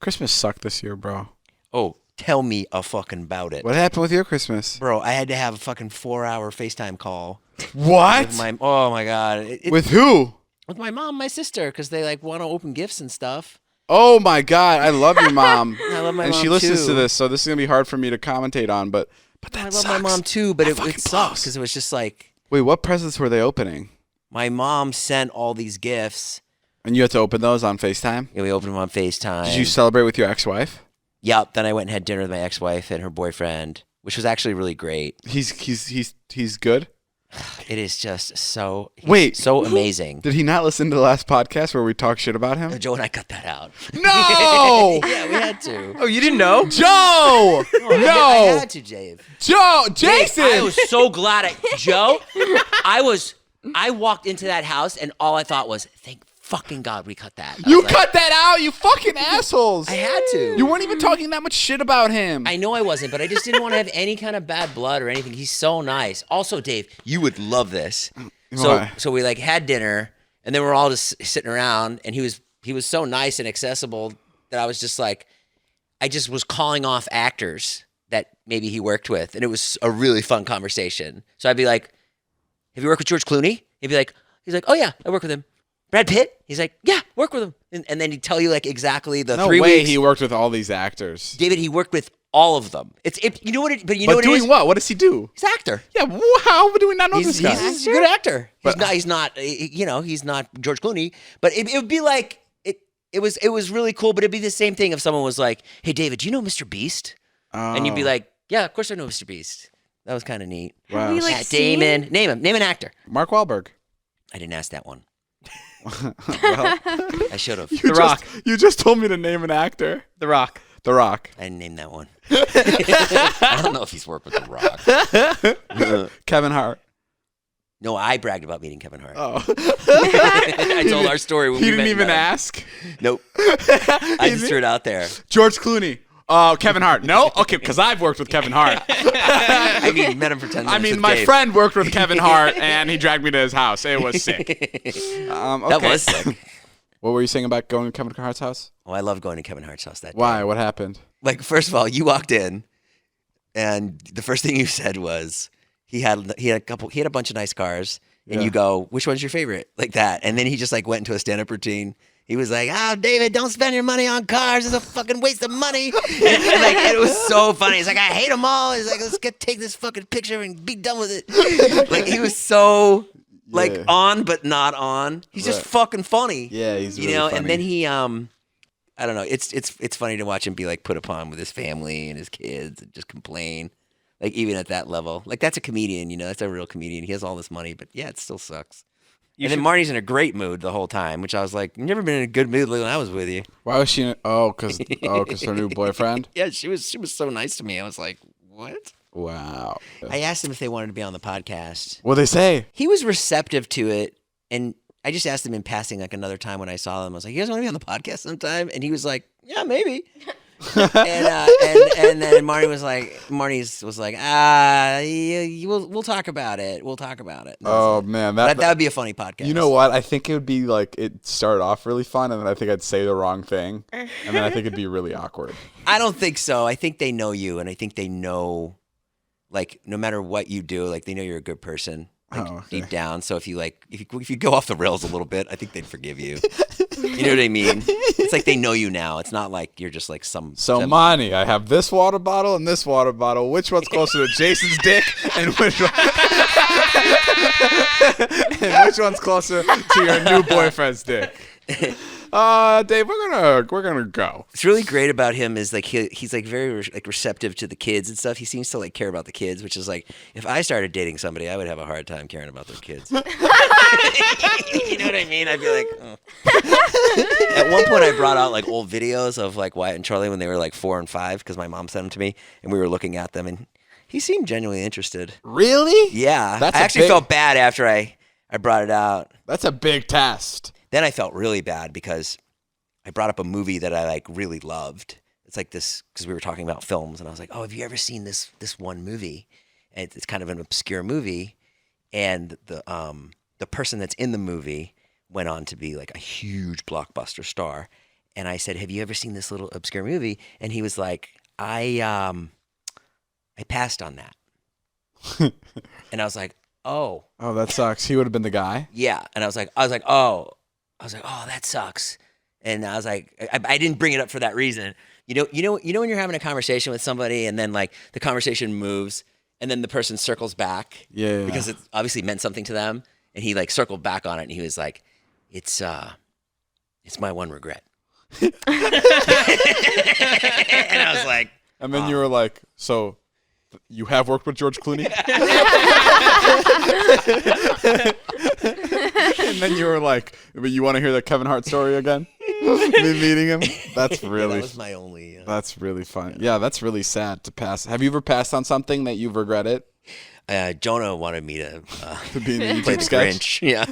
Christmas sucked this year, bro. Oh, tell me a fucking about it. What happened with your Christmas? Bro, I had to have a fucking 4-hour FaceTime call. What? Oh my God. With who? With my mom, my sister, because they like want to open gifts and stuff. Oh my God, I love your mom. I love my and mom she listens too. to this, so this is gonna be hard for me to commentate on. But that I love sucks. my mom too, but it fucking sucks because it was just like. Wait, what presents were they opening? My mom sent all these gifts. And you had to open those on FaceTime? Yeah, we opened them on FaceTime. Did you celebrate with your ex-wife? Yep. Then I went and had dinner with my ex-wife and her boyfriend, which was actually really great. He's good? It is just so amazing. Did he not listen to the last podcast where we talked shit about him? Joe and I cut that out. No! Yeah, we had to. Oh, you didn't know? Joe! No! I had to, Jave. Joe! Jason! Dave, I was so glad Joe, I walked into that house and all I thought was, thank fucking God we cut that. You cut that out, you fucking assholes! I had to. You weren't even talking that much shit about him. I know I wasn't, but I just didn't want to have any kind of bad blood or anything. He's so nice. Also, Dave, you would love this. So we like had dinner and then we're all just sitting around and he was so nice and accessible that I was just like, I just was calling off actors that maybe he worked with, and it was a really fun conversation. So I'd be like, have you worked with George Clooney? He's like, oh yeah, I work with him. Brad Pitt? He's like, yeah, work with him. And then he'd tell you like exactly the 3 weeks. No way he worked with all these actors. David, he worked with all of them. You know what it is? But doing what? What does he do? He's an actor. Yeah, how do we not know this guy? He's a good actor. He's not George Clooney, but it would be like, it was really cool, but it'd be the same thing if someone was like, hey, David, do you know Mr. Beast? Oh. And you'd be like, yeah, of course I know Mr. Beast. That was kind of neat. Wow. Have we, like, Damon. Name him. Name an actor. Mark Wahlberg. I didn't ask that one. Well, I should have. The Rock. You just told me to name an actor. The Rock. The Rock. I didn't name that one. I don't know if he's worked with The Rock. Kevin Hart. No, I bragged about meeting Kevin Hart. Oh. I told our story when He we didn't met even and met him. ask. Nope. I just threw it out there. George Clooney. Kevin Hart. No? Okay, because I've worked with Kevin Hart. I mean, met him for 10 minutes. I mean, with my Dave. friend worked with Kevin Hart, and he dragged me to his house. It was sick. That was sick. What were you saying about going to Kevin Hart's house? Oh, I love going to Kevin Hart's house that day. Why? What happened? Like, first of all, you walked in, and the first thing you said was he had a bunch of nice cars, and Yeah. you go, "Which one's your favorite?" Like that, and then he just like went into a stand-up routine. He was like, David, don't spend your money on cars. It's a fucking waste of money. and it was so funny. He's like, I hate them all. He's like, let's take this fucking picture and be done with it. Like, he was so like on but not on. He's just fucking funny. Yeah, he's really funny. And then he I don't know. It's funny to watch him be like put upon with his family and his kids and just complain. Like, even at that level. Like, that's a comedian, that's a real comedian. He has all this money, but yeah, it still sucks. Then Marnie's in a great mood the whole time, which I was like, you've never been in a good mood when I was with you. Why was she? Because her new boyfriend. Yeah, she was so nice to me. I was like, what? Wow. I asked him if they wanted to be on the podcast. What'd they say? He was receptive to it, and I just asked him in passing like another time when I saw them. I was like, you guys want to be on the podcast sometime? And he was like, yeah, maybe. and then Marnie was like, we'll talk about it. We'll talk about it. Oh man, that would be a funny podcast. You know what? I think it would be like it started off really fun, and then I think I'd say the wrong thing, and then I think it'd be really awkward. I don't think so. I think they know you, and I think they know, like, no matter what you do, like, they know you're a good person, like, deep down. So if you go off the rails a little bit, I think they'd forgive you. You know what I mean? It's like they know you now. It's not like you're just like some. So, Monty, I have this water bottle and this water bottle. Which one's closer to Jason's dick, and which one's closer to your new boyfriend's dick? Dave, we're gonna go. What's really great about him is like he's like very receptive to the kids and stuff. He seems to like care about the kids, which is like, if I started dating somebody, I would have a hard time caring about their kids. You know what I mean? I'd be like, oh. At one point I brought out like old videos of like Wyatt and Charlie when they were like 4 and 5 because my mom sent them to me, and we were looking at them, and he seemed genuinely interested. Really? Yeah. I actually felt bad after I brought it out. That's a big test. Then I felt really bad because I brought up a movie that I like really loved. It's like this, because we were talking about films, and I was like, oh, have you ever seen this one movie? And it's kind of an obscure movie, and the person that's in the movie went on to be like a huge blockbuster star. and I said, "Have you ever seen this little obscure movie?" And he was like, I passed on that." And I was like, "Oh." Oh, that sucks. He would have been the guy. Yeah. And I was like, "Oh." I was like, "Oh, that sucks." And I was like, I didn't bring it up for that reason. You know when you're having a conversation with somebody and then like the conversation moves and then the person circles back because it obviously meant something to them, and he like circled back on it and he was like, it's my one regret." And I was like, and then you were like, "So you have worked with George Clooney?" And then you were like, "But you want to hear the Kevin Hart story again?" Me meeting him. That's really. that was my only. That's really fun. Yeah, that's really sad to pass. Have you ever passed on something that you've regretted? Jonah wanted me to To be in the play YouTube the sketch? Grinch. Yeah.